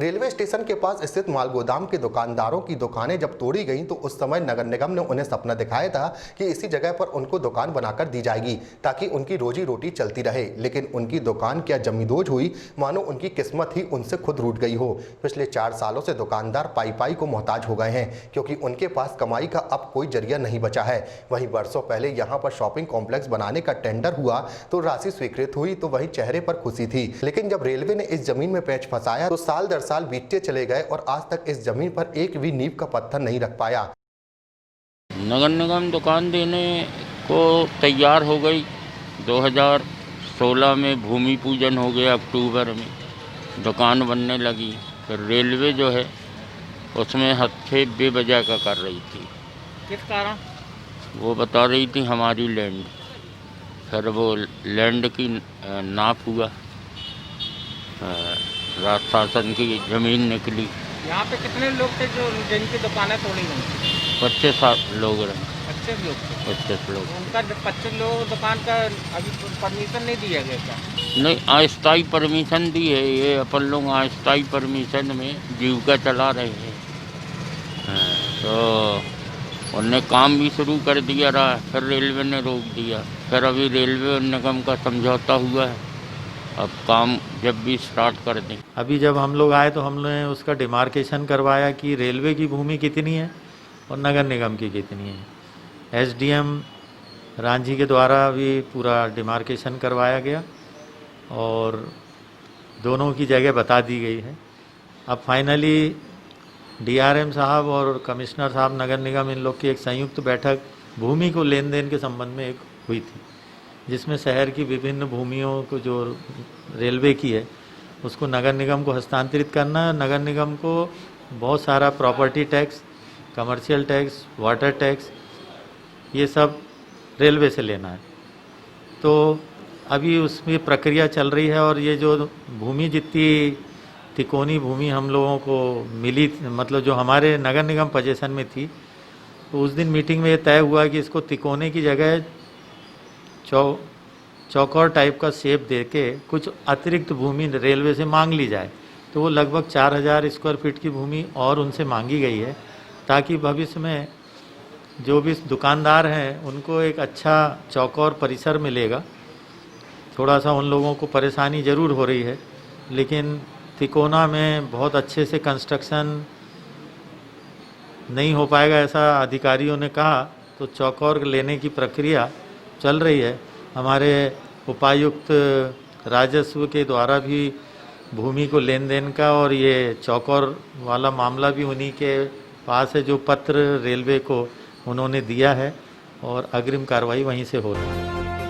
Railway station के पास स्थित माल गोदाम के दुकानदारों की दुकानें जब तोड़ी गईं तो उस समय नगर निगम ने उन्हें सपना दिखाया था कि इसी जगह पर उनको दुकान बनाकर दी जाएगी ताकि उनकी रोजी रोटी चलती रहे, लेकिन उनकी दुकान क्या जमींदोज हुई, मानो उनकी किस्मत ही उनसे खुद रूठ गई हो। पिछले 4 सालों से दुकानदार पाई पाई को मोहताज हो गए हैं क्योंकि उनके पास कमाई का अब कोई जरिया नहीं बचा है। वहीं वर्षों पहले यहाँ पर शॉपिंग कॉम्प्लेक्स बनाने का टेंडर हुआ तो राशि स्वीकृत हुई तो वहीं चेहरे पर खुशी थी, लेकिन जब रेलवे ने इस जमीन में पैंच फंसाया तो साल दर साल बीतते चले गए और आज तक इस जमीन पर एक भी नींव का पत्थर नहीं रख पाया। नगर निगम दुकान देने को तैयार हो गई। 2016 में भूमि पूजन हो गया, अक्टूबर में दुकान बनने लगी। फिर रेलवे जो है उसमें हस्तक्षेप बेवजह का कर रही थी। किस कारण? वो बता रही थी हमारी लैंड। फिर वो लैंड की नाप हुआ, राज शासन की ज़मीन निकली। यहाँ पे कितने लोग थे जो जिनकी दुकानें तोड़ी गई? 25 लोग रहे। 25 लोग थे। 25 लोग। उनका 25 लोग दुकान का अभी परमिशन नहीं दिया गया क्या? नहीं, अस्थायी परमिशन दी है। ये अपन लोग अस्थायी परमिशन में जीविका चला रहे हैं। तो उनने काम भी शुरू कर दिया रहा, फिर रेलवे ने रोक दिया। फिर अभी रेलवे और निगम का समझौता हुआ है, अब काम जब भी स्टार्ट कर दें। अभी जब हम लोग आए तो हमने उसका डिमार्केशन करवाया कि रेलवे की भूमि कितनी है और नगर निगम की कितनी है। एसडीएम रांझी के द्वारा भी पूरा डिमार्केशन करवाया गया और दोनों की जगह बता दी गई है। अब फाइनली डीआरएम साहब और कमिश्नर साहब नगर निगम, इन लोग की एक संयुक्त बैठक भूमि को लेन देन के संबंध में एक हुई थी, जिसमें शहर की विभिन्न भूमियों को जो रेलवे की है उसको नगर निगम को हस्तांतरित करना। नगर निगम को बहुत सारा property tax, commercial tax, water tax, ये सब रेलवे से लेना है। तो अभी उसमें प्रक्रिया चल रही है और ये जो भूमि जितनी तिकोनी भूमि हम लोगों को मिली, मतलब जो हमारे नगर निगम पोजीशन में थी, तो उस दिन मीटिंग में ये तय हुआ कि इसको तिकोने की जगह चौकोर टाइप का शेप देके कुछ अतिरिक्त भूमि रेलवे से मांग ली जाए। तो वो लगभग 4000 स्क्वायर फीट की भूमि और उनसे मांगी गई है ताकि भविष्य में जो भी दुकानदार हैं उनको एक अच्छा चौकोर परिसर मिलेगा। थोड़ा सा उन लोगों को परेशानी ज़रूर हो रही है, लेकिन तिकोना में बहुत अच्छे से कंस्ट्रक्शन नहीं हो पाएगा ऐसा अधिकारियों ने कहा, तो चौकोर लेने की प्रक्रिया चल रही है। हमारे उपायुक्त राजस्व के द्वारा भी भूमि को लेन देन का और ये चौकोर वाला मामला भी उन्हीं के पास है, जो पत्र रेलवे को उन्होंने दिया है और अग्रिम कार्रवाई वहीं से हो रही है।